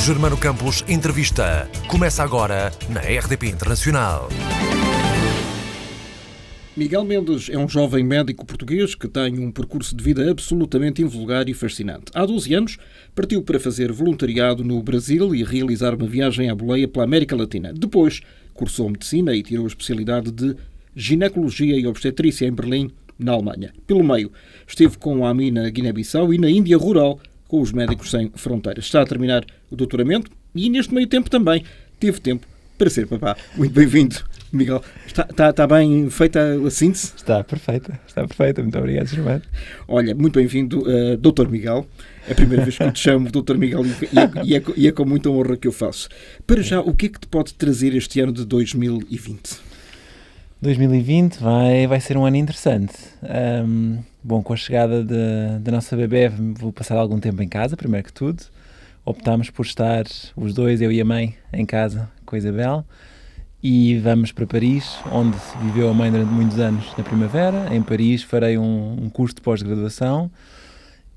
Germano Campos Entrevista. Começa agora na RDP Internacional. Miguel Mendes é um jovem médico português que tem um percurso de vida absolutamente invulgar e fascinante. Há 12 anos, partiu para fazer voluntariado no Brasil e realizar uma viagem à boleia pela América Latina. Depois, cursou medicina e tirou a especialidade de ginecologia e obstetrícia em Berlim, na Alemanha. Pelo meio, esteve com a AMI na Guiné-Bissau e na Índia rural, com os Médicos Sem Fronteiras. Está a terminar o doutoramento e, neste meio tempo, também teve tempo para ser papá. Muito bem-vindo, Miguel. Está bem feita a síntese? Está perfeita. Muito obrigado, Germano. Olha, muito bem-vindo, Dr. Miguel. É a primeira vez que te chamo Dr. Miguel e é com muita honra que eu faço. Para já, o que é que te pode trazer este ano de 2020? 2020 vai ser um ano interessante. Bom, com a chegada da nossa bebé, vou passar algum tempo em casa, primeiro que tudo. Optámos por estar os dois, eu e a mãe, em casa com a Isabel. E vamos para Paris, onde viveu a mãe durante muitos anos na primavera. Em Paris farei um curso de pós-graduação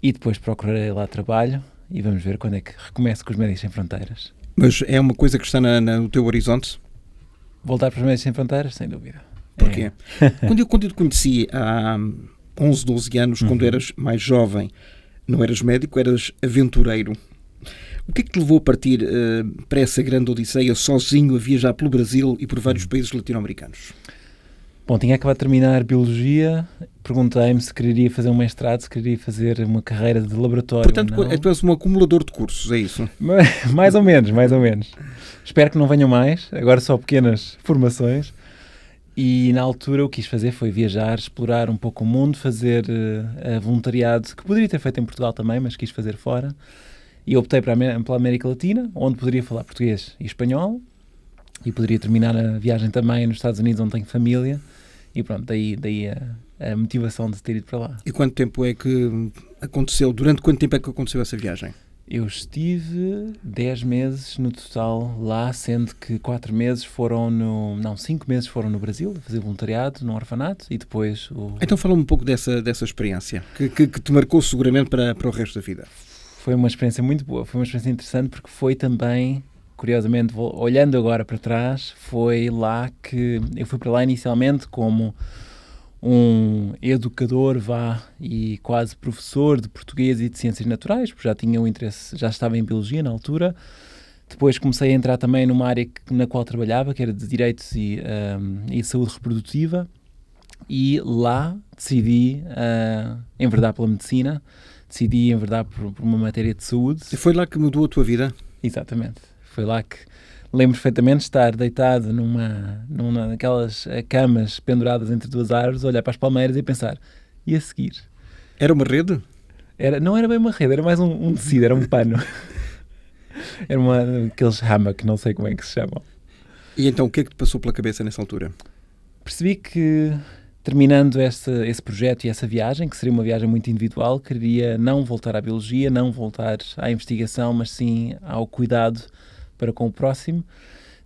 e depois procurarei lá trabalho e vamos ver quando é que recomeço com os Médicos Sem Fronteiras. Mas é uma coisa que está no teu horizonte? Voltar para os Médicos Sem Fronteiras? Sem dúvida. Porquê? Quando eu te conheci há 11, 12 anos, quando eras mais jovem, não eras médico, eras aventureiro. O que é que te levou a partir para essa grande odisseia sozinho a viajar pelo Brasil e por vários países latino-americanos? Bom, tinha acabado de terminar Biologia, perguntei-me se queria fazer um mestrado, se queria fazer uma carreira de laboratório. Portanto, tu és um acumulador de cursos, é isso? Mais ou menos. Espero que não venham mais, agora só pequenas formações. E na altura o que quis fazer foi viajar, explorar um pouco o mundo, fazer voluntariado, que poderia ter feito em Portugal também, mas quis fazer fora. E optei pela América Latina, onde poderia falar português e espanhol, e poderia terminar a viagem também nos Estados Unidos, onde tenho família, e pronto, daí a motivação de ter ido para lá. E quanto tempo é que aconteceu, durante quanto tempo é que aconteceu essa viagem? Eu estive 10 meses no total lá, sendo que 5 meses foram no Brasil, a fazer voluntariado num orfanato, e depois... Então fala-me um pouco dessa experiência, que te marcou seguramente para o resto da vida. Foi uma experiência muito boa, foi uma experiência interessante porque foi também, curiosamente, olhando agora para trás, foi lá que eu fui para lá inicialmente como um educador e quase professor de português e de ciências naturais, porque já tinha um interesse, já estava em biologia na altura. Depois comecei a entrar também numa área na qual trabalhava, que era de direitos e saúde reprodutiva, e lá decidi enverdar pela medicina. Decidi enverdar por uma matéria de saúde. E foi lá que mudou a tua vida? Exatamente. Foi lá que lembro perfeitamente de estar deitado numa daquelas camas penduradas entre duas árvores, olhar para as palmeiras e pensar, e a seguir? Era uma rede? Não era bem uma rede, era mais um tecido, era um pano. Era aqueles hammock, não sei como é que se chamam. E então o que é que te passou pela cabeça nessa altura? Percebi que, terminando esse projeto e essa viagem, que seria uma viagem muito individual, queria não voltar à biologia, não voltar à investigação, mas sim ao cuidado para com o próximo.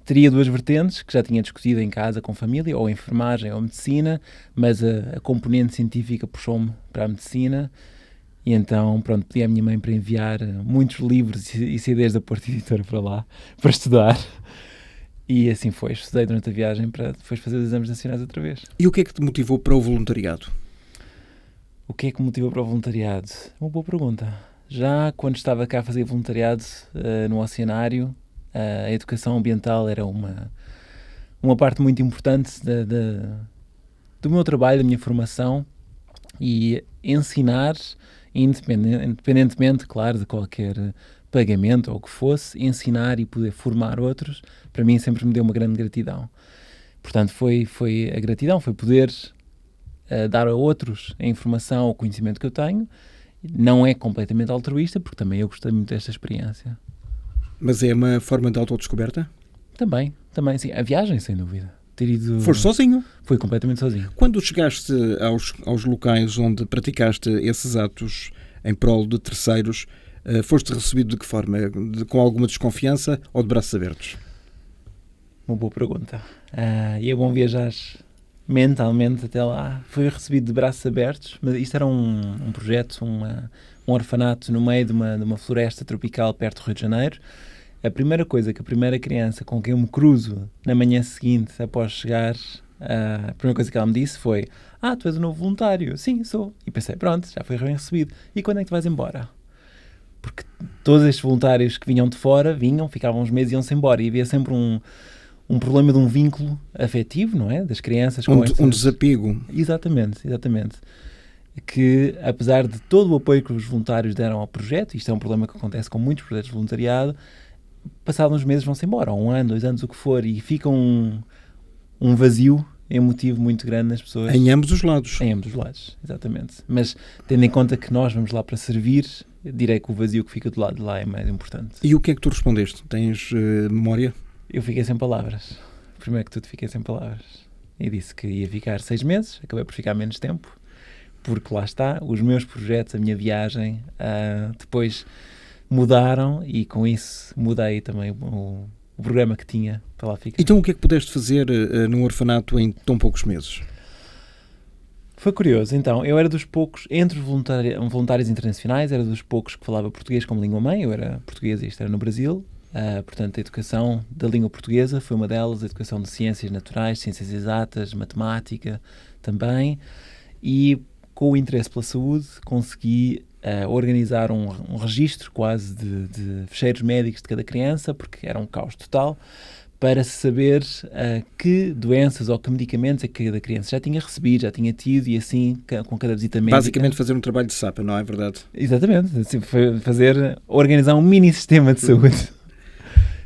Teria 2 vertentes, que já tinha discutido em casa com família, ou enfermagem ou medicina, mas a componente científica puxou-me para a medicina, e então, pronto, pedi à minha mãe para enviar muitos livros e CDs da Porta Editora para lá, para estudar. E assim foi, estudei durante a viagem para depois fazer os exames nacionais outra vez. E o que é que te motivou para o voluntariado? O que é que me motivou para o voluntariado? Uma boa pergunta. Já quando estava cá a fazer voluntariado no Oceanário, a educação ambiental era uma parte muito importante do meu trabalho, da minha formação, e ensinar, independentemente, claro, de qualquer pagamento ou o que fosse, ensinar e poder formar outros, para mim sempre me deu uma grande gratidão. Portanto, foi a gratidão, foi poder dar a outros a informação, o conhecimento que eu tenho. Não é completamente altruísta, porque também eu gostei muito desta experiência. Mas é uma forma de autodescoberta? Também, sim. A viagem, sem dúvida. Foste sozinho? Fui completamente sozinho. Quando chegaste aos locais onde praticaste esses atos em prol de terceiros, foste recebido de que forma? Com alguma desconfiança ou de braços abertos? Uma boa pergunta. E é bom viajar mentalmente até lá. Fui recebido de braços abertos, mas isto era um projeto, um orfanato no meio de uma floresta tropical perto do Rio de Janeiro, a primeira coisa que a primeira criança com quem eu me cruzo na manhã seguinte, após chegar, a primeira coisa que ela me disse foi: tu és o novo voluntário. Sim, sou. E pensei, pronto, já foi bem recebido. E quando é que tu vais embora? Porque todos estes voluntários que vinham de fora, ficavam uns meses e iam-se embora. E havia sempre um problema de um vínculo afetivo, não é? Das crianças com um desapego. Exatamente. Que, apesar de todo o apoio que os voluntários deram ao projeto, isto é um problema que acontece com muitos projetos de voluntariado, passados uns meses vão-se embora, 1 ano, 2 anos, o que for, e fica um vazio emotivo muito grande nas pessoas. Em ambos os lados. Em ambos os lados, exatamente. Mas, tendo em conta que nós vamos lá para servir, direi que o vazio que fica do lado de lá é mais importante. E o que é que tu respondeste? Tens memória? Eu fiquei sem palavras. Primeiro que tudo, fiquei sem palavras. E disse que ia ficar 6 meses, acabei por ficar menos tempo, porque lá está, os meus projetos, a minha viagem, depois mudaram e com isso mudei também o programa que tinha para lá ficar. Então o que é que pudeste fazer num orfanato em tão poucos meses? Foi curioso. Então, eu era dos poucos, entre os voluntários internacionais, era dos poucos que falava português como língua-mãe. Eu era português e isto era no Brasil. Portanto, a educação da língua portuguesa foi uma delas, a educação de ciências naturais, ciências exatas, matemática também. E com o interesse pela saúde, consegui organizar um registro quase de fecheiros médicos de cada criança, porque era um caos total, para saber que doenças ou que medicamentos é que cada criança já tinha recebido, já tinha tido, e assim, com cada visita médica... Basicamente fazer um trabalho de sapa, não é verdade? Exatamente, assim, organizar um mini sistema de saúde.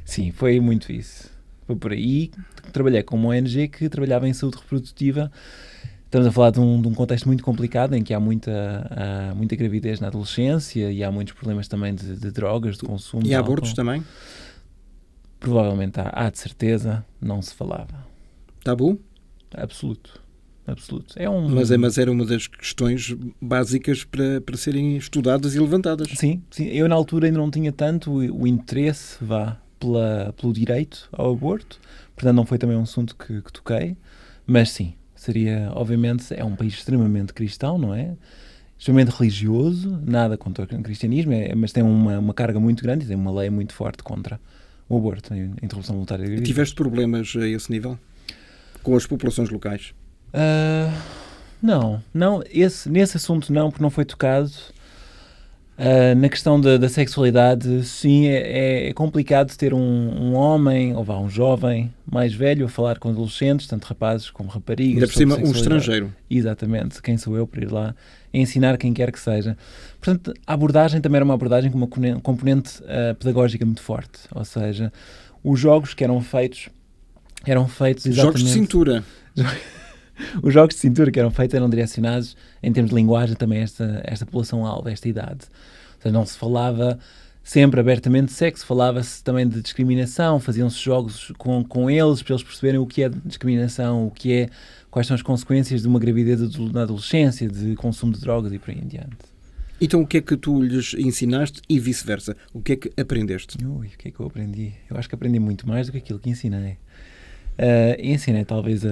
Sim, foi muito isso. Foi por aí. Trabalhei com uma ONG que trabalhava em saúde reprodutiva. Estamos a falar de um contexto muito complicado, em que há muita gravidez na adolescência e há muitos problemas também de drogas, de consumo. E há abortos também? Provavelmente há de certeza, não se falava. Tabu? Absoluto. Mas era uma das questões básicas para serem estudadas e levantadas. Sim. Eu na altura ainda não tinha tanto o interesse, pelo direito ao aborto, portanto não foi também um assunto que toquei, mas sim, seria, obviamente, é um país extremamente cristão, não é? Extremamente religioso, nada contra o cristianismo, mas tem uma carga muito grande e tem uma lei muito forte contra o aborto, a interrupção voluntária de gravidez. Tiveste problemas a esse nível? Com as populações locais? Não, nesse assunto não, porque não foi tocado. Na questão da sexualidade, sim, é complicado ter um homem, ou um jovem mais velho, a falar com adolescentes, tanto rapazes como raparigas. Ainda por cima, um estrangeiro. Exatamente, quem sou eu para ir lá a ensinar quem quer que seja. Portanto, a abordagem também era uma abordagem com uma componente pedagógica muito forte, ou seja, os jogos que eram feitos exatamente... Jogos de cintura. Os jogos de cintura que eram feitos eram direcionados, em termos de linguagem, também a esta população-alvo, a esta idade. Ou seja, não se falava sempre abertamente de sexo, falava-se também de discriminação, faziam-se jogos com eles, para eles perceberem o que é discriminação, quais são as consequências de uma gravidez na adolescência, de consumo de drogas e por aí em diante. Então o que é que tu lhes ensinaste e vice-versa? O que é que aprendeste? O que é que eu aprendi? Eu acho que aprendi muito mais do que aquilo que ensinei. Ensinei talvez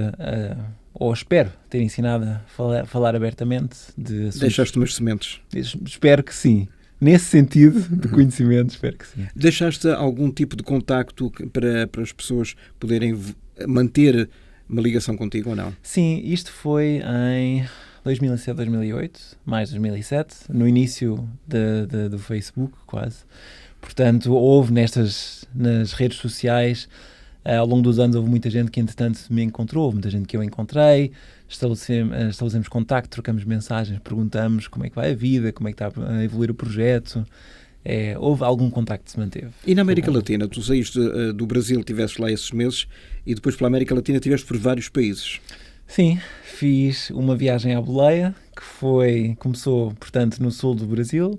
ou espero ter ensinado a falar abertamente de assuntos. Deixaste umas sementes? Espero que sim. Nesse sentido de conhecimento, espero que sim. Deixaste algum tipo de contacto para as pessoas poderem manter uma ligação contigo ou não? Sim, isto foi em 2007, 2008, mais 2007, no início do Facebook, quase. Portanto, houve nas redes sociais... Ao longo dos anos houve muita gente que, entretanto, me encontrou, muita gente que eu encontrei, estabelecemos contacto, trocamos mensagens, perguntamos como é que vai a vida, como é que está a evoluir o projeto. Houve algum contacto que se manteve. E na América Latina? Tu saíste do Brasil, estiveste lá esses meses, e depois pela América Latina estiveste por vários países. Sim, fiz uma viagem à boleia, que começou, portanto, no sul do Brasil,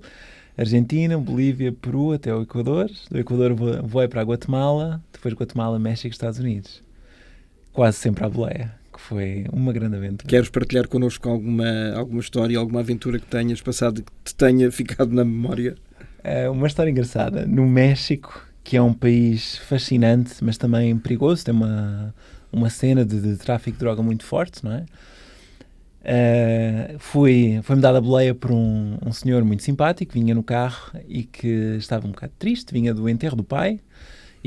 Argentina, Bolívia, Peru, até o Equador. Do Equador voei para a Guatemala, depois Guatemala, México e Estados Unidos. Quase sempre à boleia, que foi uma grande aventura. Queres partilhar connosco alguma história, alguma aventura que tenhas passado, que te tenha ficado na memória? Uma história engraçada. No México, que é um país fascinante, mas também perigoso, tem uma cena de tráfico de droga muito forte, não é? Foi-me dada a boleia por um senhor muito simpático, vinha no carro e que estava um bocado triste, vinha do enterro do pai,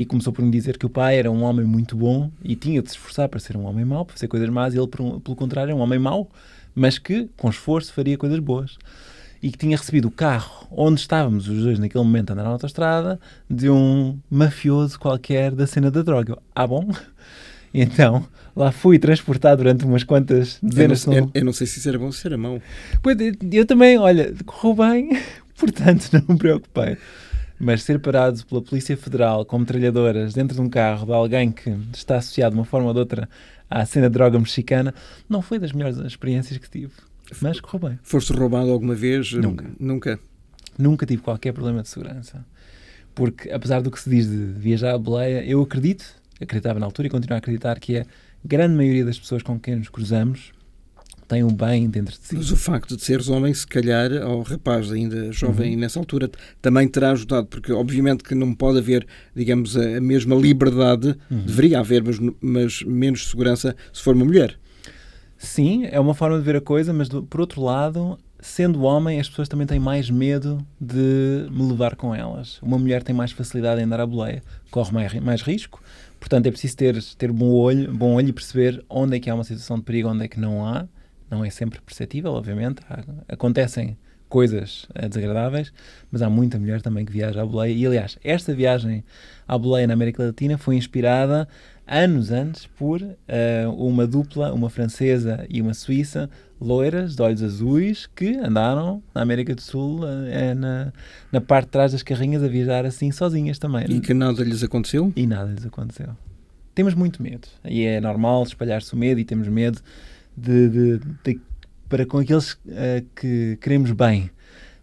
e começou por me dizer que o pai era um homem muito bom e tinha de se esforçar para ser um homem mau, para fazer coisas más, e ele, pelo contrário, é um homem mau, mas que, com esforço, faria coisas boas. E que tinha recebido o carro onde estávamos os dois naquele momento a andar na autoestrada de um mafioso qualquer da cena da droga. Bom? E então, lá fui transportado durante umas quantas dezenas de... Eu não sei se isso era bom ou se era mau. Pois, eu também, olha, correu bem, portanto não me preocupei. Mas ser parado pela Polícia Federal com metralhadoras dentro de um carro de alguém que está associado de uma forma ou de outra à cena de droga mexicana não foi das melhores experiências que tive. Mas correu bem. Foste roubado alguma vez? Nunca. Nunca tive qualquer problema de segurança. Porque, apesar do que se diz de viajar à boleia, eu acreditava na altura e continuo a acreditar que a grande maioria das pessoas com quem nos cruzamos tem um bem dentro de si. Mas o facto de seres homem, se calhar, ao rapaz ainda jovem nessa altura, também terá ajudado, porque obviamente que não pode haver, digamos, a mesma liberdade, deveria haver, mas menos segurança se for uma mulher. Sim, é uma forma de ver a coisa, mas por outro lado, sendo homem, as pessoas também têm mais medo de me levar com elas. Uma mulher tem mais facilidade em andar à boleia, corre mais risco, portanto é preciso ter bom olho e perceber onde é que há uma situação de perigo, onde é que não há. Não é sempre perceptível, obviamente. Acontecem coisas desagradáveis, mas há muita mulher também que viaja à boleia. E, aliás, esta viagem à boleia na América Latina foi inspirada anos antes por uma dupla, uma francesa e uma suíça, loiras, de olhos azuis, que andaram na América do Sul, na parte de trás das carrinhas, a viajar assim sozinhas também. E que nada lhes aconteceu? E nada lhes aconteceu. Temos muito medo. E é normal espalhar-se o medo e temos medo para com aqueles que queremos bem,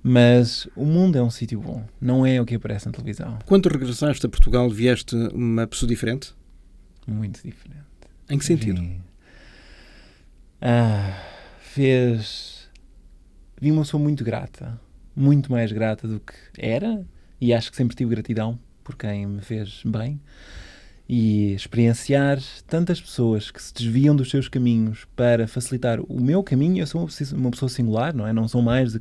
mas o mundo é um sítio bom, não é o que aparece na televisão. Quando regressaste a Portugal, vieste uma pessoa diferente? Muito diferente. Em que sentido? Vi uma pessoa muito grata, muito mais grata do que era, e acho que sempre tive gratidão por quem me fez bem. E experienciar tantas pessoas que se desviam dos seus caminhos para facilitar o meu caminho. Eu sou uma pessoa singular, não é? Não sou mais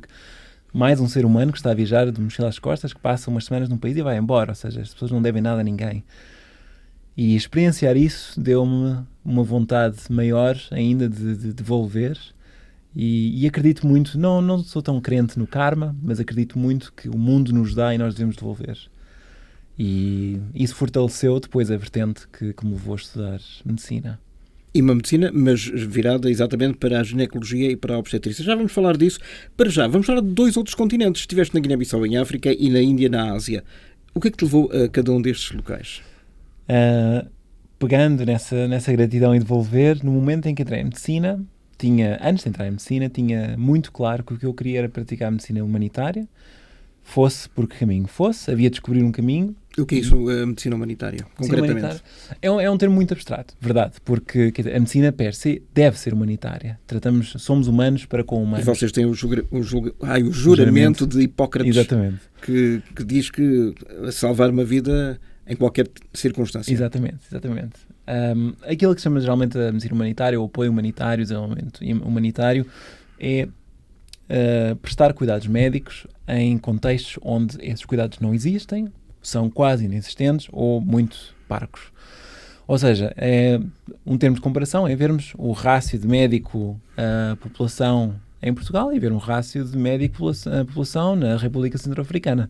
um ser humano que está a viajar de mochila às costas, que passa umas semanas num país e vai embora. Ou seja, as pessoas não devem nada a ninguém. E experienciar isso deu-me uma vontade maior ainda de devolver. E acredito muito, não sou tão crente no karma, mas acredito muito que o mundo nos dá e nós devemos devolver. E isso fortaleceu depois a vertente que me levou a estudar medicina. E uma medicina, mas virada exatamente para a ginecologia e para a obstetrícia. Já vamos falar disso. Para já, vamos falar de 2 outros continentes. Estiveste na Guiné-Bissau, em África, e na Índia, na Ásia. O que é que te levou a cada um destes locais? Pegando nessa gratidão e devolver, no momento em que entrei em medicina, antes de entrar em medicina, tinha muito claro que o que eu queria era praticar medicina humanitária, fosse por que caminho fosse, havia de descobrir um caminho. O que é isso, a medicina humanitária, concretamente? Medicina humanitária é um termo muito abstrato, verdade, porque quer dizer, a medicina per se deve ser humanitária. Somos humanos para com humanos. E vocês têm o juramento de Hipócrates. Exatamente. Que diz que salvar uma vida em qualquer circunstância. Exatamente. Aquilo que se chama geralmente a medicina humanitária, ou apoio humanitário, desenvolvimento humanitário, é prestar cuidados médicos em contextos onde esses cuidados não existem, são quase inexistentes ou muito parcos. Ou seja, um termo de comparação é vermos o rácio de médico-população em Portugal e ver um rácio de médico-população na República Centro-Africana.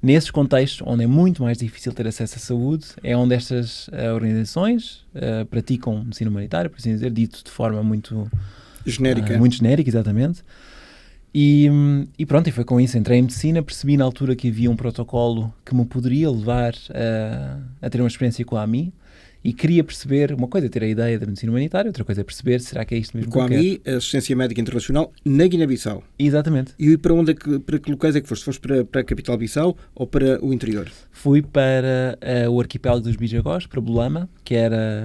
Nesses contextos, onde é muito mais difícil ter acesso à saúde, é onde estas organizações praticam medicina humanitária, por assim dizer, dito de forma muito genérica. Muito genérica, exatamente. E pronto, e foi com isso, entrei em medicina, percebi na altura que havia um protocolo que me poderia levar a ter uma experiência com a AMI, e queria perceber, uma coisa é ter a ideia da medicina humanitária, outra coisa é perceber, será que é isto mesmo com a AMI, Assistência Médica Internacional, na Guiné-Bissau. Exatamente. E para que locais é que foste? Foste para a capital Bissau ou para o interior? Fui para o arquipélago dos Bijagós, para Bulama,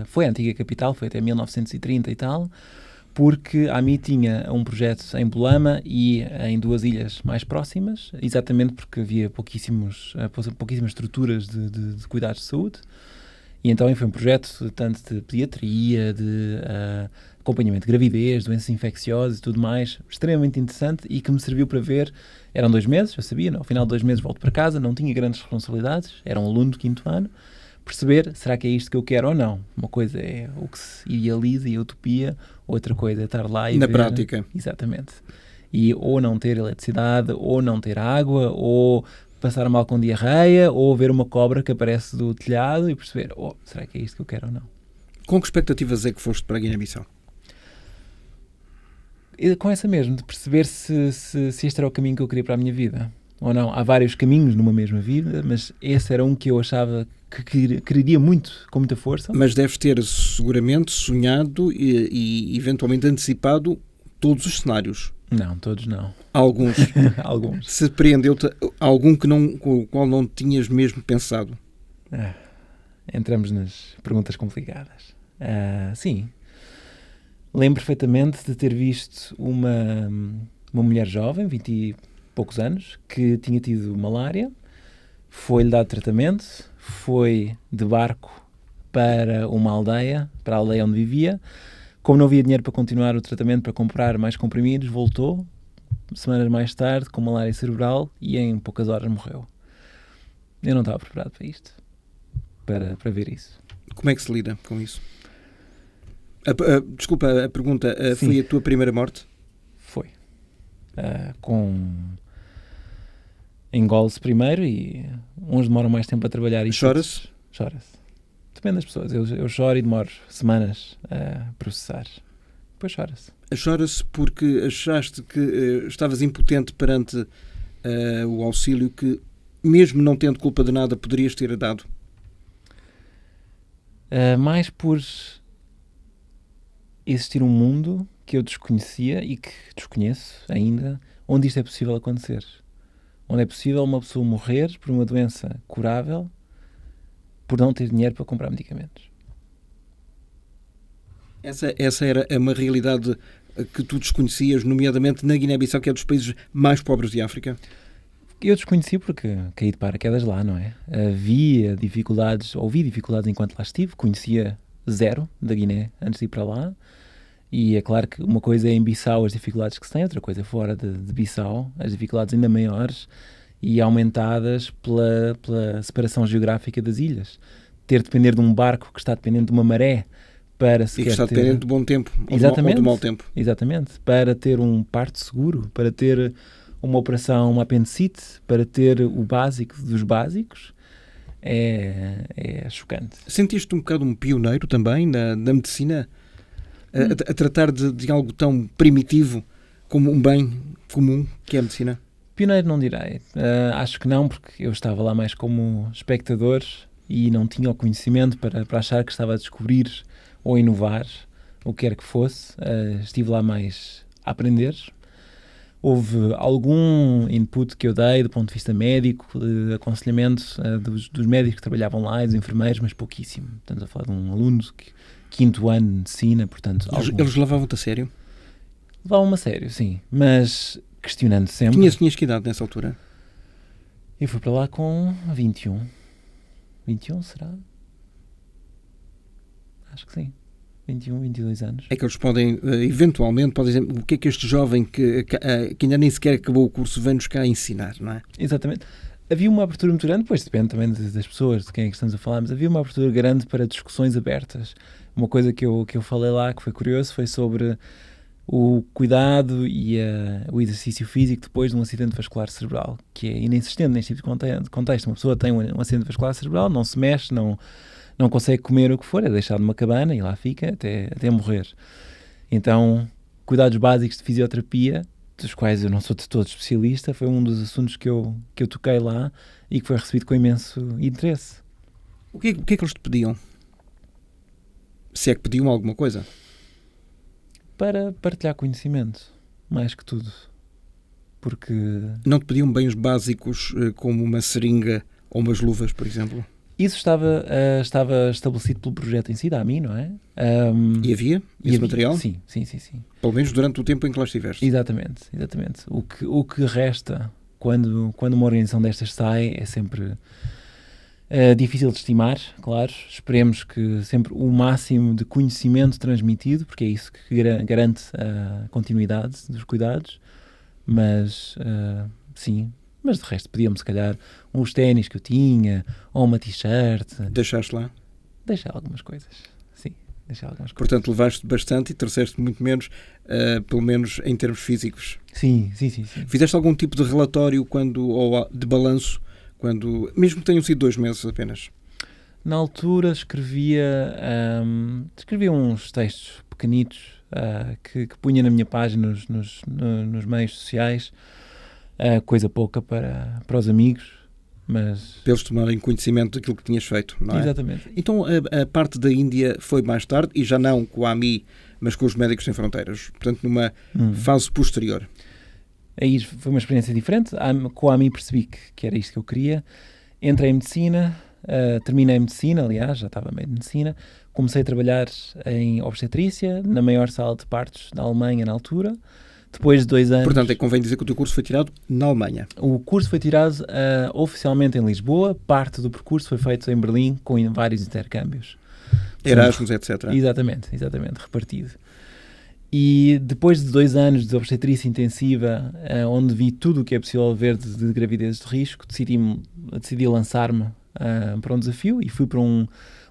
foi a antiga capital, foi até 1930 e tal, porque a AMI tinha um projeto em Bulama e em 2 ilhas mais próximas, exatamente porque havia pouquíssimas estruturas de cuidados de saúde. E então foi um projeto tanto de pediatria, de acompanhamento de gravidez, doenças infecciosas e tudo mais, extremamente interessante, e que me serviu para ver. Eram 2 meses, eu sabia, ao final de 2 meses volto para casa, não tinha grandes responsabilidades, era um aluno de 5º ano, perceber, será que é isto que eu quero ou não? Uma coisa é o que se idealiza e a utopia, outra coisa é estar lá e Na ver... prática. Exatamente. E ou não ter eletricidade, ou não ter água, ou passar mal com diarreia, ou ver uma cobra que aparece do telhado e perceber, será que é isto que eu quero ou não? Com que expectativas é que foste para a Guiné-Bissau? Com essa mesmo, de perceber se este era o caminho que eu queria para a minha vida ou não. Há vários caminhos numa mesma vida, mas esse era um que eu achava que queria muito, com muita força. Mas deves ter seguramente sonhado e eventualmente antecipado todos os cenários. Não, todos não. Alguns. Alguns. Surpreendeu-te algum com o qual não tinhas mesmo pensado? Entramos nas perguntas complicadas. Sim. Lembro perfeitamente de ter visto uma mulher jovem, 20 e poucos anos, que tinha tido malária, foi-lhe dado tratamento, foi de barco para uma aldeia, para a aldeia onde vivia. Como não havia dinheiro para continuar o tratamento, para comprar mais comprimidos, voltou, semanas mais tarde, com malária cerebral e em poucas horas morreu. Eu não estava preparado para isto, para ver isso. Como é que se lida com isso? Desculpa, a pergunta, foi a tua primeira morte? Foi. Engole-se primeiro e uns demoram mais tempo a trabalhar. Chora-se? Chora-se. Depende das pessoas. Eu choro e demoro semanas a processar. Depois chora-se. Chora-se porque achaste que estavas impotente perante o auxílio que, mesmo não tendo culpa de nada, poderias ter dado? Mais por existir um mundo que eu desconhecia e que desconheço ainda, onde isto é possível acontecer. Onde é possível uma pessoa morrer por uma doença curável por não ter dinheiro para comprar medicamentos. Essa era uma realidade que tu desconhecias, nomeadamente na Guiné-Bissau, que é dos países mais pobres de África? Eu desconheci porque caí de paraquedas lá, não é? Ouvi dificuldades enquanto lá estive, conhecia zero da Guiné antes de ir para lá. E é claro que uma coisa é em Bissau as dificuldades que se têm, outra coisa é fora de Bissau, as dificuldades ainda maiores e aumentadas pela separação geográfica das ilhas. Ter de depender de um barco que está dependente de uma maré para sequer e que está dependente de bom tempo ou de mau tempo. Exatamente. Para ter um parto seguro, para ter uma operação, uma apendicite, para ter o básico dos básicos, é chocante. Sentiste um bocado um pioneiro também na medicina? A tratar de algo tão primitivo como um bem comum que é a medicina? Pioneiro não direi. Acho que não, porque eu estava lá mais como espectador e não tinha o conhecimento para achar que estava a descobrir ou a inovar, o que quer que fosse. Estive lá mais a aprender. Houve algum input que eu dei do ponto de vista médico, de aconselhamento dos médicos que trabalhavam lá e dos enfermeiros, mas pouquíssimo. Estamos a falar de um aluno que 5º ano de medicina, portanto... Eles levavam-te a sério? Levavam-me a sério, sim, mas questionando sempre. Tinhas que idade nessa altura? Eu fui para lá com 21. 21, será? Acho que sim. 21, 22 anos. É que eles podem, eventualmente, podem dizer o que é que este jovem que ainda nem sequer acabou o curso vem-nos cá ensinar, não é? Exatamente. Havia uma abertura muito grande, depois depende também das pessoas, de quem é que estamos a falar, mas havia uma abertura grande para discussões abertas. Uma coisa que eu falei lá, que foi curioso, foi sobre o cuidado e o exercício físico depois de um acidente vascular cerebral, que é inexistente neste tipo de contexto. Uma pessoa tem um acidente vascular cerebral, não se mexe, não consegue comer o que for, é deixado numa cabana e lá fica até morrer. Então, cuidados básicos de fisioterapia, dos quais eu não sou de todo especialista, foi um dos assuntos que eu toquei lá e que foi recebido com imenso interesse. O que é que eles te pediam? Se é que pediam alguma coisa? Para partilhar conhecimento, mais que tudo. Porque... Não te pediam bens básicos como uma seringa ou umas luvas, por exemplo? Isso estava estabelecido pelo projeto em si, da AMI, não é? E havia esse material? Sim. Pelo menos durante o tempo em que lá estiveste? Exatamente. O que resta quando uma organização destas sai é sempre difícil de estimar, claro. Esperemos que sempre o máximo de conhecimento transmitido, porque é isso que garante a continuidade dos cuidados. Mas, sim, Mas de resto pediam-me se calhar uns ténis que eu tinha, ou uma t-shirt. Deixaste lá? Deixei algumas coisas, sim. Deixei algumas coisas. Portanto, levaste bastante e trouxeste muito menos, pelo menos em termos físicos. Sim. Fizeste algum tipo de relatório ou de balanço, mesmo que tenham sido 2 meses apenas? Na altura escrevia uns textos pequenitos que punha na minha página nos meios sociais, coisa pouca para os amigos, mas... Para eles tomarem conhecimento daquilo que tinhas feito, não é? Exatamente. Então a parte da Índia foi mais tarde, e já não com a AMI, mas com os Médicos Sem Fronteiras, portanto numa fase posterior. Aí foi uma experiência diferente. Com a AMI percebi que era isto que eu queria. Entrei em medicina, terminei medicina, aliás, já estava meio de medicina. Comecei a trabalhar em obstetrícia, na maior sala de partos da Alemanha na altura. Depois de 2 anos... Portanto, convém dizer que o teu curso foi tirado na Alemanha. O curso foi tirado oficialmente em Lisboa. Parte do percurso foi feito em Berlim, com vários intercâmbios. Erasmus, etc. Exatamente, repartido. E depois de 2 anos de obstetrícia intensiva, onde vi tudo o que é possível ver de gravidez de risco, decidi lançar-me para um desafio e fui para um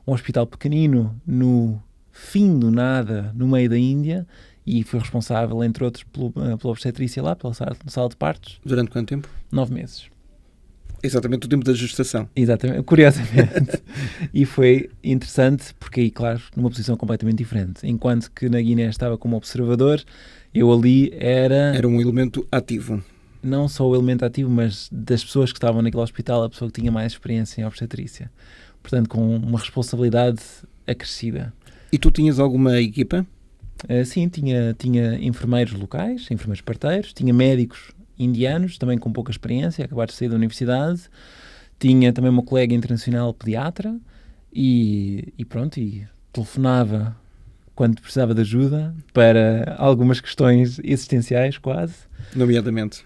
hospital pequenino no fim do nada, no meio da Índia, e fui responsável, entre outros, pela obstetrícia lá, pela sala de partos. Durante quanto tempo? 9 meses. Exatamente o tempo da gestação. Exatamente, curiosamente. E foi interessante porque aí, claro, numa posição completamente diferente. Enquanto que na Guiné estava como observador, eu ali era um elemento ativo. Não só o elemento ativo, mas das pessoas que estavam naquele hospital, a pessoa que tinha mais experiência em obstetrícia. Portanto, com uma responsabilidade acrescida. E tu tinhas alguma equipa? Sim, tinha enfermeiros locais, enfermeiros parteiros, tinha médicos indianos, também com pouca experiência, acabaram de sair da universidade. Tinha também uma colega internacional pediatra e pronto, e telefonava quando precisava de ajuda para algumas questões existenciais, quase. Nomeadamente?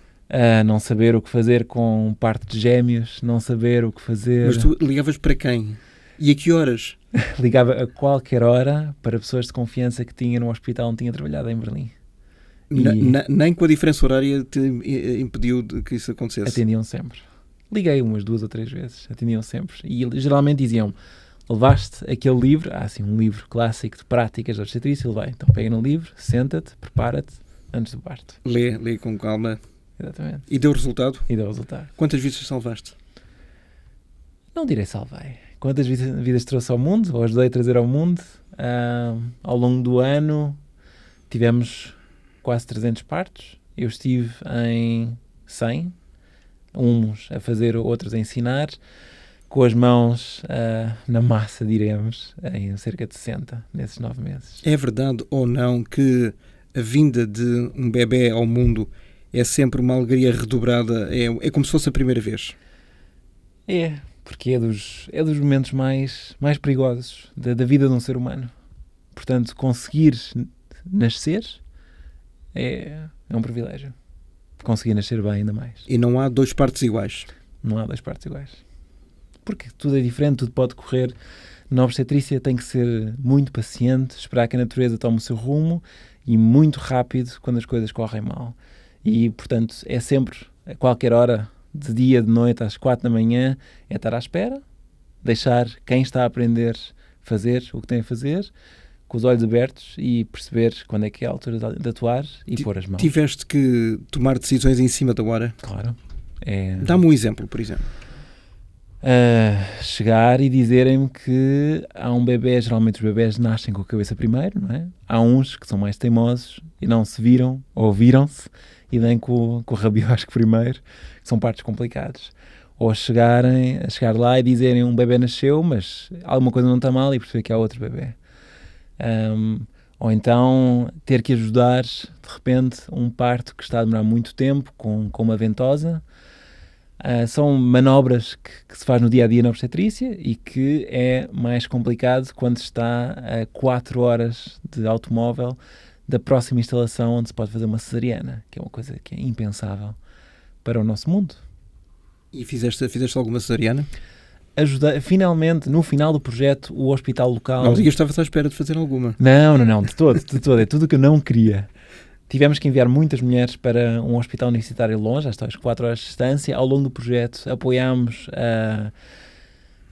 Não saber o que fazer com parto de gêmeos, não saber o que fazer... Mas tu ligavas para quem? E a que horas? Ligava a qualquer hora para pessoas de confiança que tinha no hospital onde tinha trabalhado em Berlim. Nem com a diferença horária te impediu de que isso acontecesse? Atendiam sempre. Liguei umas 2 ou 3 vezes, atendiam sempre. E geralmente diziam, levaste aquele livro, assim, um livro clássico de práticas de obstetrícia, levei. Então pega no livro, senta-te, prepara-te antes do parto. Lê com calma. Exatamente. E deu resultado? E deu resultado. Quantas vidas salvaste? Não direi salvei. Quantas vidas trouxe ao mundo, ou ajudei a trazer ao mundo? Ao longo do ano tivemos quase 300 partos. Eu estive em 100, uns a fazer, outros a ensinar, com as mãos na massa, diremos, em cerca de 60 nesses 9 meses. É verdade ou não que a vinda de um bebê ao mundo é sempre uma alegria redobrada? É como se fosse a primeira vez? É, porque é dos momentos mais perigosos da vida de um ser humano. Portanto, conseguir nascer é um privilégio. Conseguir nascer bem ainda mais. E não há 2 partos iguais? Não há 2 partos iguais. Porque tudo é diferente, tudo pode correr. Na obstetrícia tem que ser muito paciente, esperar que a natureza tome o seu rumo e muito rápido quando as coisas correm mal. E, portanto, é sempre, a qualquer hora, de dia, de noite, às 4 da manhã, é estar à espera, deixar quem está a aprender fazer o que tem a fazer, com os olhos abertos e perceber quando é que é a altura de atuar e pôr as mãos. Tiveste que tomar decisões em cima da hora? Claro. Dá-me um exemplo, por exemplo. Chegar e dizerem-me que há um bebê, geralmente os bebés nascem com a cabeça primeiro, não é? Há uns que são mais teimosos e não se viram, ou viram-se, e vêm com o rabiosco primeiro, que são partos complicados. Ou a chegar lá e dizerem um bebê nasceu, mas alguma coisa não está mal e perceber que há outro bebê. Ou então ter que ajudar, de repente, um parto que está a demorar muito tempo, com uma ventosa. São manobras que se faz no dia-a-dia na obstetrícia e que é mais complicado quando se está a 4 horas de automóvel da próxima instalação onde se pode fazer uma cesariana, que é uma coisa que é impensável para o nosso mundo. E fizeste alguma cesariana? Finalmente, no final do projeto, o hospital local... Não, estavas à espera de fazer alguma. Não, de todo. É tudo o que eu não queria. Tivemos que enviar muitas mulheres para um hospital universitário longe, às tais 4 horas de distância. Ao longo do projeto apoiámos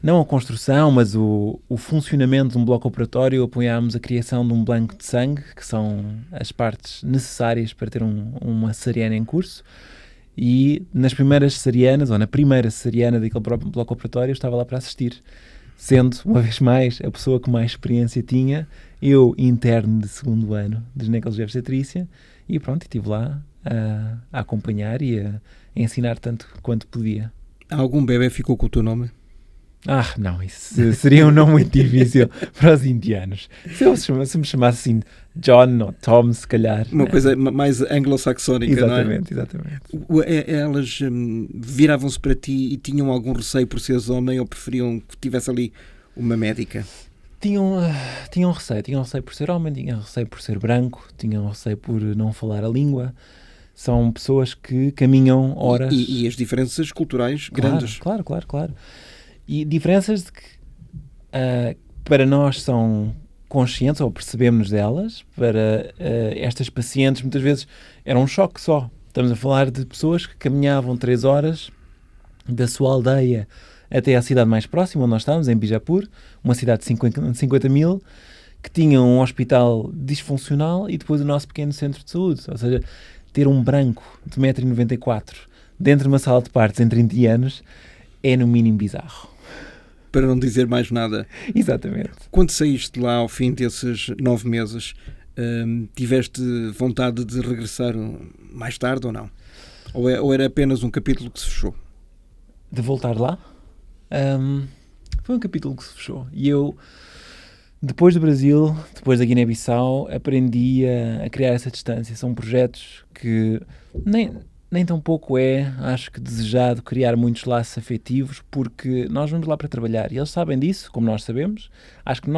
não a construção, mas o funcionamento de um bloco operatório. Apoiámos a criação de um banco de sangue, que são as partes necessárias para ter uma cesariana em curso. E nas primeiras cesarianas, ou na primeira cesariana daquele próprio bloco operatório, eu estava lá para assistir, sendo, uma vez mais, a pessoa que mais experiência tinha, eu, interno de 2º ano de ginecologia e obstetrícia, e pronto, estive lá a acompanhar e a ensinar tanto quanto podia. Algum bebê ficou com o teu nome? Não, isso seria um nome muito difícil para os indianos. Se me chamasse assim John ou Tom, se calhar. Uma coisa mais anglo-saxónica, exatamente, não é? Exatamente. Elas viravam-se para ti e tinham algum receio por seres homem ou preferiam que tivesse ali uma médica? Tinham receio por ser homem, tinham receio por ser branco, tinham receio por não falar a língua. São pessoas que caminham horas... E as diferenças culturais grandes. Claro. E diferenças de que para nós são conscientes ou percebemos delas, para estas pacientes muitas vezes era um choque só. Estamos a falar de pessoas que caminhavam 3 horas da sua aldeia até à cidade mais próxima, onde nós estávamos, em Bijapur, uma cidade de 50 mil, que tinha um hospital disfuncional e depois o nosso pequeno centro de saúde. Ou seja, ter um branco de 1,94 m dentro de uma sala de partos em 30 anos é no mínimo bizarro. Para não dizer mais nada. Exatamente. Quando saíste lá ao fim desses 9 meses, tiveste vontade de regressar mais tarde ou não? Ou era apenas um capítulo que se fechou? De voltar lá? Foi um capítulo que se fechou. E eu, depois do Brasil, depois da Guiné-Bissau, aprendi a criar essa distância. São projetos que nem tão pouco acho que desejado criar muitos laços afetivos, porque nós vamos lá para trabalhar e eles sabem disso, como nós sabemos. Acho que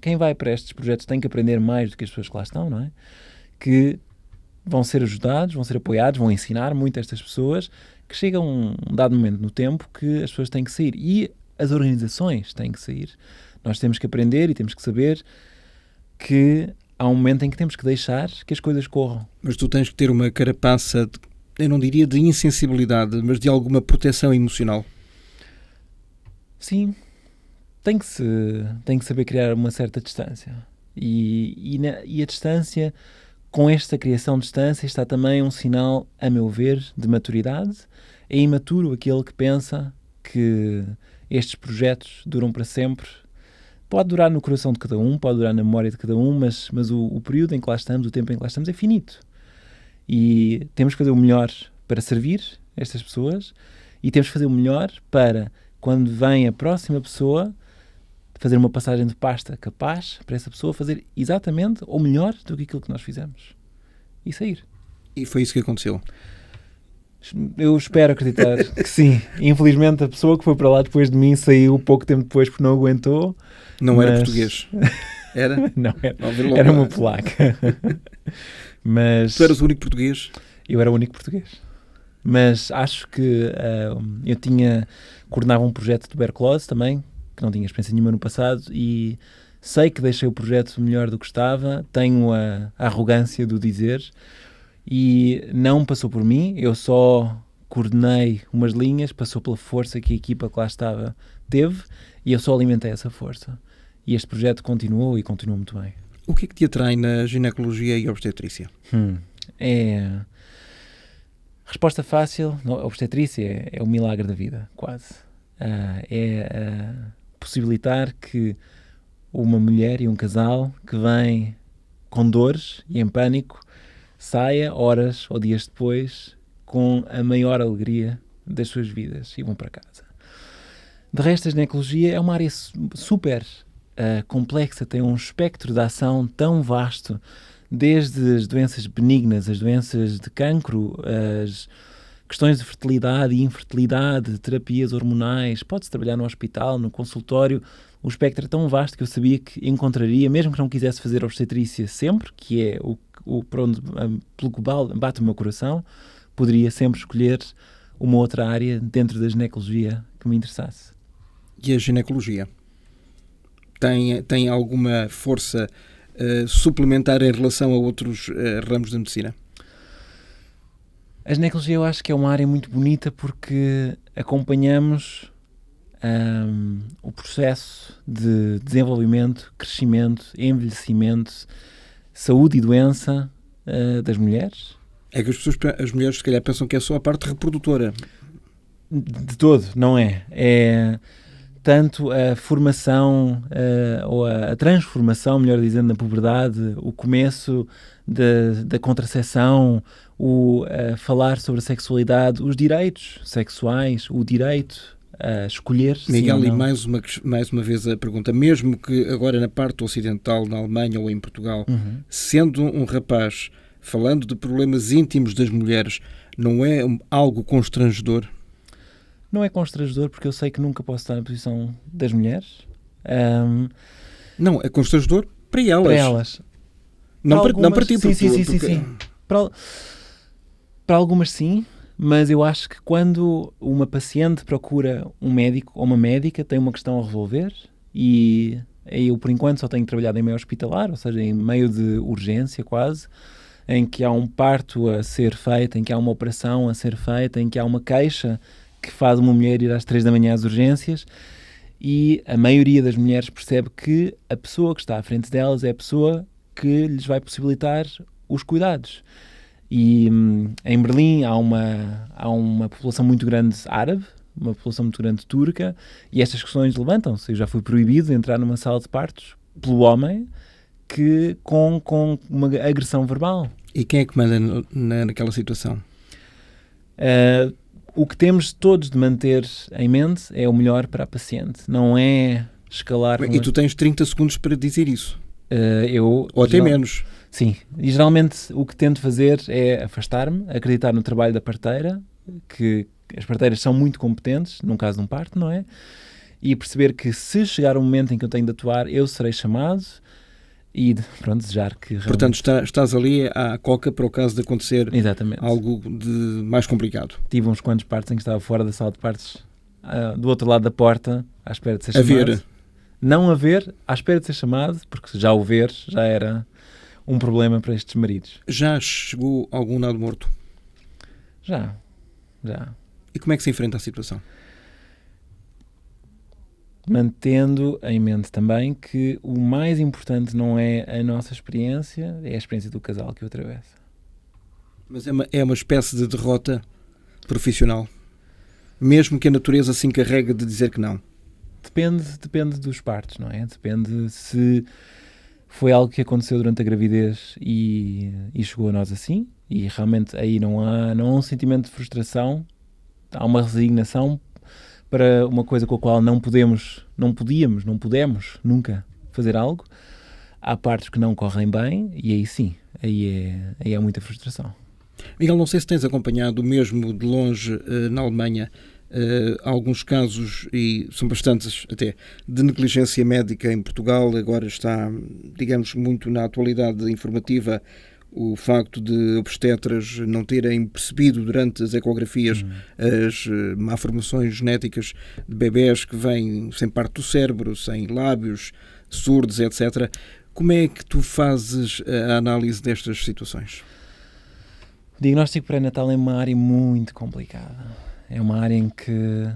quem vai para estes projetos tem que aprender mais do que as pessoas que lá estão, não é? Que vão ser ajudados, vão ser apoiados, vão ensinar muito a estas pessoas, que chega um dado momento no tempo que as pessoas têm que sair e as organizações têm que sair. Nós temos que aprender e temos que saber que há um momento em que temos que deixar que as coisas corram. Mas tu tens que ter uma carapaça, eu não diria de insensibilidade, mas de alguma proteção emocional. Sim, tem que saber criar uma certa distância. E a distância, com esta criação de distância, está também um sinal, a meu ver, de maturidade. É imaturo aquele que pensa que estes projetos duram para sempre. Pode durar no coração de cada um, pode durar na memória de cada um, mas o período em que lá estamos, o tempo em que lá estamos é finito. E temos que fazer o melhor para servir estas pessoas e temos que fazer o melhor para, quando vem a próxima pessoa, fazer uma passagem de pasta capaz para essa pessoa fazer exatamente ou melhor do que aquilo que nós fizemos. E sair. E foi isso que aconteceu? Eu espero acreditar que sim. Infelizmente, a pessoa que foi para lá depois de mim saiu pouco tempo depois porque não aguentou. Não era português? Era? Não, era uma polaca. Mas... Tu eras o único português? Eu era o único português. Mas acho que eu coordenava um projeto de tuberculose também, que não tinha experiência nenhuma no passado, e sei que deixei o projeto melhor do que estava, tenho a arrogância de o dizer, e não passou por mim, eu só coordenei umas linhas, passou pela força que a equipa que lá estava teve, e eu só alimentei essa força. E este projeto continuou e continuou muito bem. O que é que te atrai na ginecologia e obstetrícia? Resposta fácil, a obstetrícia é o milagre da vida, quase. Possibilitar que uma mulher e um casal que vem com dores e em pânico saia horas ou dias depois com a maior alegria das suas vidas e vão para casa. De resto, a ginecologia é uma área super complexa, tem um espectro de ação tão vasto, desde as doenças benignas, as doenças de cancro, as questões de fertilidade e infertilidade, terapias hormonais, pode-se trabalhar no hospital, no consultório. O espectro é tão vasto que eu sabia que encontraria, mesmo que não quisesse fazer obstetrícia sempre, que é pelo qual bate o meu coração, poderia sempre escolher uma outra área dentro da ginecologia que me interessasse. E a ginecologia tem alguma força suplementar em relação a outros ramos da medicina? A ginecologia eu acho que é uma área muito bonita porque acompanhamos o processo de desenvolvimento, crescimento, envelhecimento, saúde e doença das mulheres. É que as mulheres se calhar pensam que é só a parte reprodutora. De todo, não é? É tanto a formação ou a transformação, melhor dizendo, na puberdade, o começo da contracepção, o falar sobre a sexualidade, os direitos sexuais, o direito a escolher. Miguel, sim, e mais uma vez a pergunta, mesmo que agora na parte ocidental, na Alemanha ou em Portugal, sendo um rapaz falando de problemas íntimos das mulheres, não é algo constrangedor? Não é constrangedor porque eu sei que nunca posso estar na posição das mulheres. Não, é constrangedor para elas. Para elas. Não para não para ti. Sim. Para algumas sim, mas eu acho que quando uma paciente procura um médico ou uma médica, tem uma questão a resolver e eu, por enquanto, só tenho trabalhado em meio hospitalar, ou seja, em meio de urgência quase, em que há um parto a ser feito, em que há uma operação a ser feita, em que há uma queixa que faz uma mulher ir às 3 da manhã às urgências e a maioria das mulheres percebe que a pessoa que está à frente delas é a pessoa que lhes vai possibilitar os cuidados. E em Berlim há uma população muito grande árabe, uma população muito grande turca, e estas questões levantam-se. Eu já fui proibido de entrar numa sala de partos pelo homem que com uma agressão verbal. E quem é que manda naquela situação? O que temos todos de manter em mente é o melhor para a paciente. Não é escalar... E tu tens 30 segundos para dizer isso? Ou até menos. Sim. E geralmente o que tento fazer é afastar-me, acreditar no trabalho da parteira, que as parteiras são muito competentes, num caso de um parto, não é? E perceber que se chegar um momento em que eu tenho de atuar, eu serei chamado e, pronto, desejar que... Realmente... Portanto, estás ali à coca para o caso de acontecer Exatamente. Algo de mais complicado. Tive uns quantos partos em que estava fora da sala de partos, do outro lado da porta, à espera de ser chamado. Não haver, à espera de ser chamado, porque já o ver já era um problema para estes maridos. Já chegou algum nado morto? Já. E como é que se enfrenta a situação? Mantendo em mente também que o mais importante não é a nossa experiência, é a experiência do casal que o atravessa. Mas é uma espécie de derrota profissional, mesmo que a natureza se encarregue de dizer que não. Depende dos partos, não é? Depende se foi algo que aconteceu durante a gravidez e chegou a nós assim, e realmente aí não há um sentimento de frustração, há uma resignação para uma coisa com a qual não pudemos nunca fazer algo. Há partos que não correm bem e aí sim, aí é muita frustração. Miguel, não sei se tens acompanhado mesmo de longe na Alemanha alguns casos, e são bastantes até, de negligência médica em Portugal. Agora está, digamos, muito na atualidade informativa o facto de obstetras não terem percebido durante as ecografias as malformações genéticas de bebés que vêm sem parte do cérebro, sem lábios, surdos, etc. Como é que tu fazes a análise destas situações? O diagnóstico pré-natal é uma área muito complicada. É uma área em que,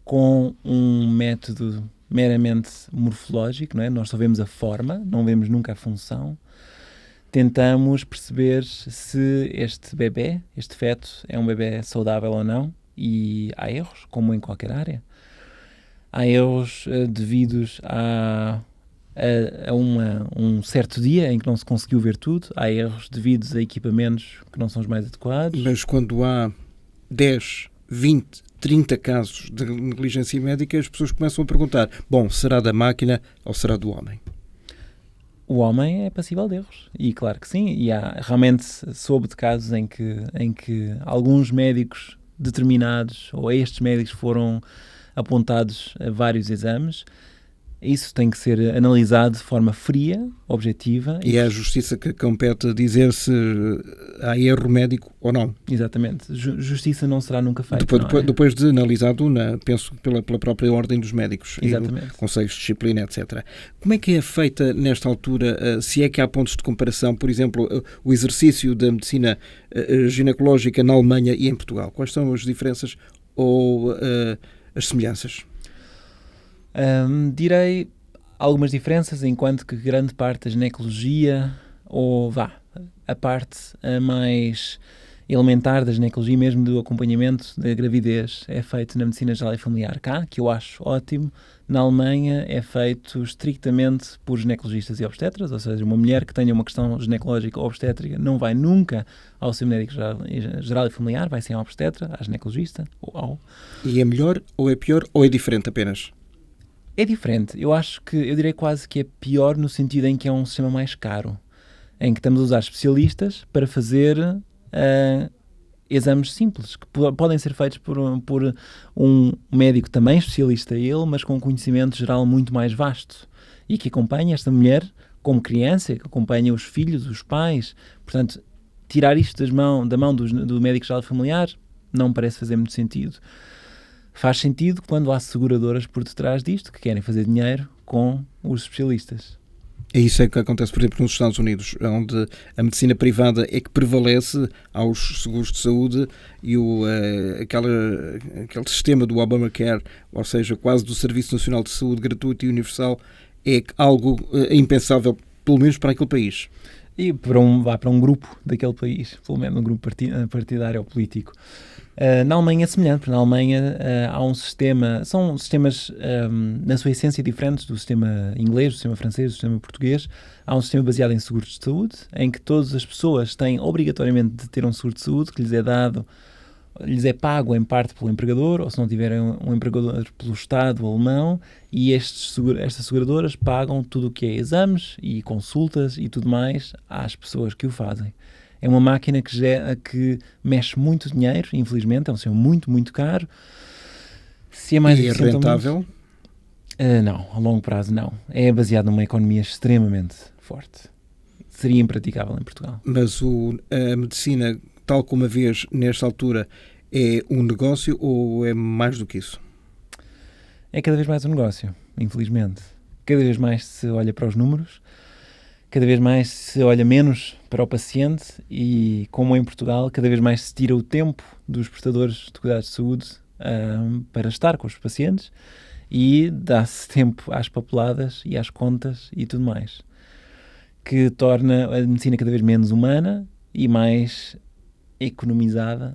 com um método meramente morfológico, não é? Nós só vemos a forma, não vemos nunca a função. Tentamos perceber se este bebê, este feto, é um bebê saudável ou não, e há erros, como em qualquer área. Há erros devidos a um certo dia em que não se conseguiu ver tudo, há erros devidos a equipamentos que não são os mais adequados. Mas quando há 10, 20, 30 casos de negligência médica, as pessoas começam a perguntar, bom, será da máquina ou será do homem? O homem é passível de erros, e claro que sim, e realmente soube de casos em que alguns médicos determinados, ou estes médicos foram apontados a vários exames, Isso tem que ser analisado de forma fria, objetiva. E é a justiça que compete dizer se há erro médico ou não. Exatamente. Justiça não será nunca feita. Depois de analisado, penso, pela própria ordem dos médicos. Exatamente. E conselhos de disciplina, etc. Como é que é feita nesta altura, se é que há pontos de comparação, por exemplo, o exercício da medicina ginecológica na Alemanha e em Portugal? Quais são as diferenças ou as semelhanças? Direi algumas diferenças, enquanto que grande parte da ginecologia, a parte mais elementar da ginecologia, mesmo do acompanhamento da gravidez, é feito na medicina geral e familiar cá, que eu acho ótimo. Na Alemanha é feito estritamente por ginecologistas e obstetras, ou seja, uma mulher que tenha uma questão ginecológica ou obstétrica não vai nunca ao seu médico geral e familiar, vai sim ao obstetra, à ginecologista ou ao... E é melhor, ou é pior, ou é diferente apenas? É diferente. Eu direi quase que é pior no sentido em que é um sistema mais caro, em que estamos a usar especialistas para fazer exames simples, que podem ser feitos por um médico também especialista ele, mas com um conhecimento geral muito mais vasto e que acompanha esta mulher como criança, que acompanha os filhos, os pais. Portanto, tirar isto da mão do médico geral familiar não me parece fazer muito sentido. Faz sentido quando há seguradoras por detrás disto que querem fazer dinheiro com os especialistas. É isso que acontece, por exemplo, nos Estados Unidos, onde a medicina privada é que prevalece aos seguros de saúde e aquele sistema do Obamacare, ou seja, quase do Serviço Nacional de Saúde gratuito e universal, é algo impensável, pelo menos para aquele país. E para um grupo daquele país, pelo menos um grupo partidário ou político. Na Alemanha é semelhante, porque na Alemanha há um sistema, são sistemas na sua essência diferentes do sistema inglês, do sistema francês, do sistema português. Há um sistema baseado em seguros de saúde, em que todas as pessoas têm obrigatoriamente de ter um seguro de saúde que lhes é dado, lhes é pago em parte pelo empregador, ou se não tiverem um empregador pelo Estado alemão, e estas seguradoras pagam tudo o que é exames e consultas e tudo mais às pessoas que o fazem. É uma máquina que mexe muito dinheiro, infelizmente, é um sistema muito, muito caro. Se é mais e é rentável? Não, a longo prazo não. É baseado numa economia extremamente forte. Seria impraticável em Portugal. Mas a medicina, tal como a vês nesta altura, é um negócio ou é mais do que isso? É cada vez mais um negócio, infelizmente. Cada vez mais se olha para os números, cada vez mais se olha menos para o paciente e, como em Portugal, cada vez mais se tira o tempo dos prestadores de cuidados de saúde para estar com os pacientes e dá-se tempo às papeladas e às contas e tudo mais, que torna a medicina cada vez menos humana e mais economizável.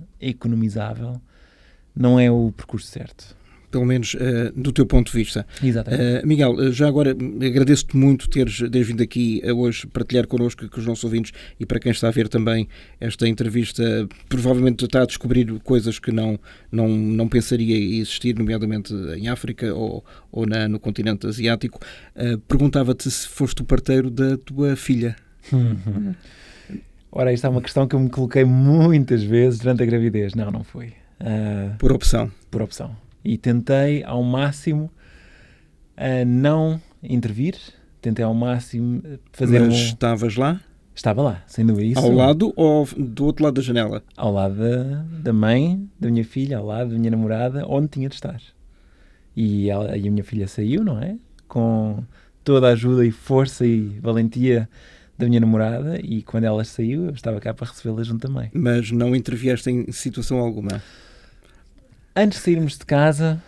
Não é o percurso certo. Pelo menos do teu ponto de vista. Exatamente. Miguel, já agora agradeço-te muito teres vindo aqui hoje partilhar connosco com os nossos ouvintes e para quem está a ver também esta entrevista, provavelmente está a descobrir coisas que não pensaria existir, nomeadamente em África ou no continente asiático. Perguntava-te se foste o parteiro da tua filha. Ora, esta é uma questão que eu me coloquei muitas vezes durante a gravidez. Não foi. Por opção? Por opção. E tentei ao máximo não intervir, tentei ao máximo fazer Mas estavas lá? Estava lá, sem dúvida. Isso, ao lado ou do outro lado da janela? Ao lado da mãe, da minha filha, ao lado da minha namorada, onde tinha de estar. E a minha filha saiu, não é? Com toda a ajuda e força e valentia da minha namorada, e quando ela saiu, eu estava cá para recebê-la junto também. Mas não intervieste em situação alguma? Antes de sairmos de casa,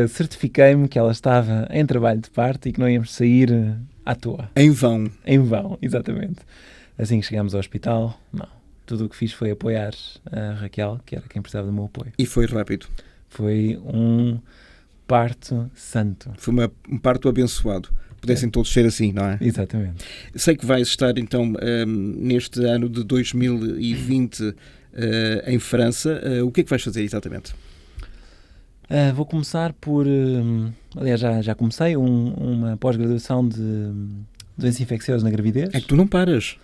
certifiquei-me que ela estava em trabalho de parto e que não íamos sair à toa. Em vão? Em vão, exatamente. Assim que chegámos ao hospital, não. Tudo o que fiz foi apoiar a Raquel, que era quem precisava do meu apoio. E foi rápido? Foi um parto santo. Foi um parto abençoado. Pudessem todos ser assim, não é? Exatamente. Sei que vais estar, então, neste ano de 2020 em França. O que é que vais fazer exatamente? Vou começar por... aliás, já comecei uma pós-graduação de doenças infecciosas na gravidez. É que tu não paras.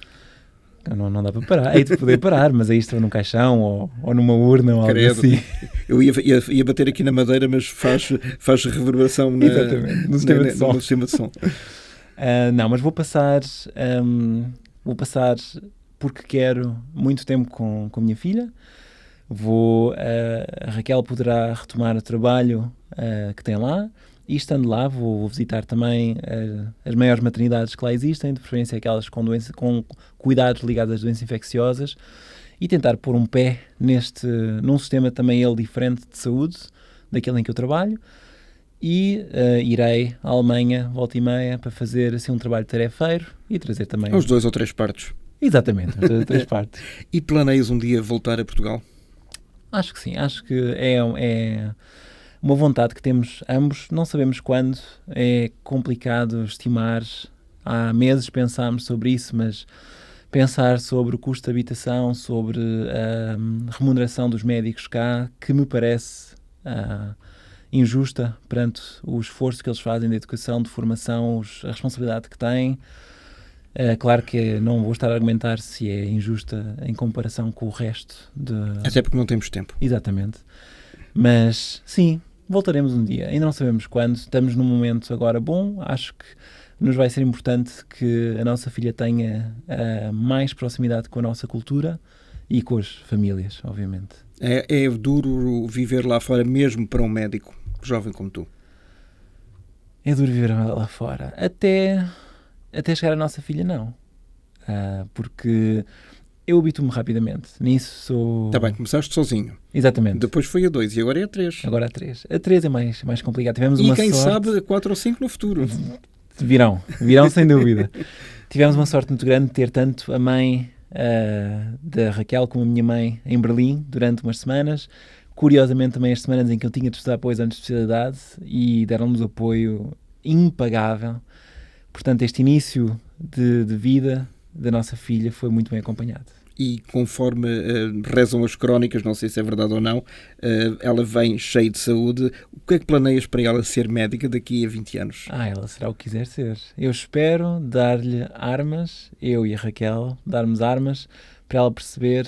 Não dá para parar. Hei de poder parar, mas aí estou num caixão ou numa urna ou algo assim. Eu ia bater aqui na madeira, mas faz reverberação no sistema de som. Não, mas vou passar porque quero muito tempo com a minha filha. A Raquel poderá retomar o trabalho que tem lá, e estando lá vou visitar também as maiores maternidades que lá existem, de preferência aquelas com cuidados ligados às doenças infecciosas, e tentar pôr um pé num sistema também ele diferente de saúde daquele em que eu trabalho. E irei à Alemanha, volta e meia, para fazer assim um trabalho tarefeiro e trazer também... Uns 2 ou 3 partos. Exatamente, 2 ou 3 partos. E planeias um dia voltar a Portugal? Acho que sim, acho que é uma vontade que temos ambos, não sabemos quando, é complicado estimar. Há meses pensámos sobre isso, mas pensar sobre o custo de habitação, sobre a remuneração dos médicos cá, que me parece injusta perante o esforço que eles fazem de educação, de formação, a responsabilidade que têm. Claro que não vou estar a argumentar se é injusta em comparação com o resto. Até porque não temos tempo. Exatamente. Mas, sim, voltaremos um dia. Ainda não sabemos quando. Estamos num momento agora bom. Acho que nos vai ser importante que a nossa filha tenha mais proximidade com a nossa cultura e com as famílias, obviamente. É duro viver lá fora, mesmo para um médico jovem como tu? É duro viver lá fora. Até chegar a nossa filha, não. Porque eu habituo-me rapidamente. Nisso sou... Está bem, começaste sozinho. Exatamente. Depois foi a 2 e agora é a 3. Agora a 3. A 3 é mais complicado. Tivemos e uma quem sorte... sabe a 4 ou 5 no futuro. Virão sem dúvida. Tivemos uma sorte muito grande de ter tanto a mãe da Raquel como a minha mãe em Berlim durante umas semanas. Curiosamente também as semanas em que eu tinha de estudar para o exame de especialidade, e deram-nos apoio impagável. Portanto, este início de vida da nossa filha foi muito bem acompanhado. E conforme rezam as crónicas, não sei se é verdade ou não, ela vem cheia de saúde. O que é que planeias para ela ser médica daqui a 20 anos? Ela será o que quiser ser. Eu espero dar-lhe armas, eu e a Raquel, darmos armas para ela perceber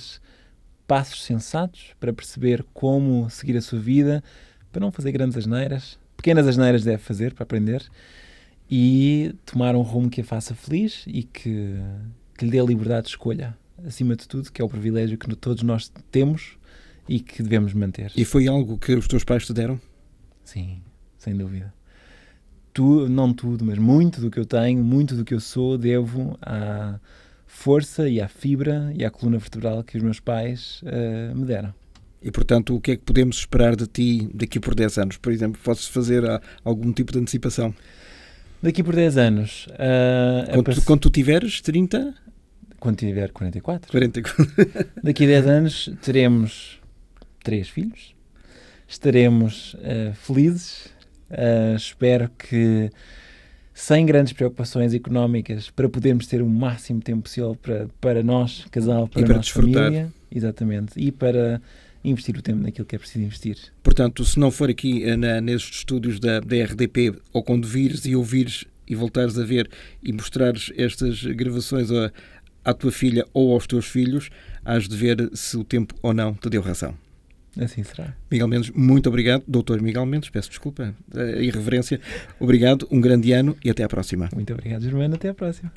passos sensatos, para perceber como seguir a sua vida, para não fazer grandes asneiras. Pequenas asneiras deve fazer para aprender, e tomar um rumo que a faça feliz e que lhe dê a liberdade de escolha, acima de tudo, que é o privilégio que todos nós temos e que devemos manter. E foi algo que os teus pais te deram? Sim, sem dúvida. Não tudo, mas muito do que eu tenho, muito do que eu sou, devo à força e à fibra e à coluna vertebral que os meus pais me deram. E, portanto, o que é que podemos esperar de ti daqui por 10 anos? Por exemplo, podes fazer algum tipo de antecipação? Daqui por 10 anos... Quando tu tiveres 30? Quando tiver 44. 44. Daqui a 10 anos teremos 3 filhos. Estaremos felizes. Espero que sem grandes preocupações económicas, para podermos ter o máximo tempo possível para nós, casal, para a nossa família. Exatamente. E para investir o tempo naquilo que é preciso investir. Portanto, se não for aqui nestes estúdios da RDP, ou quando vires e ouvires e voltares a ver e mostrares estas gravações à tua filha ou aos teus filhos, hás de ver se o tempo ou não te deu razão. Assim será. Miguel Mendes, muito obrigado. Doutor Miguel Mendes, peço desculpa a irreverência. Obrigado, um grande ano e até à próxima. Muito obrigado, Germano. Até à próxima.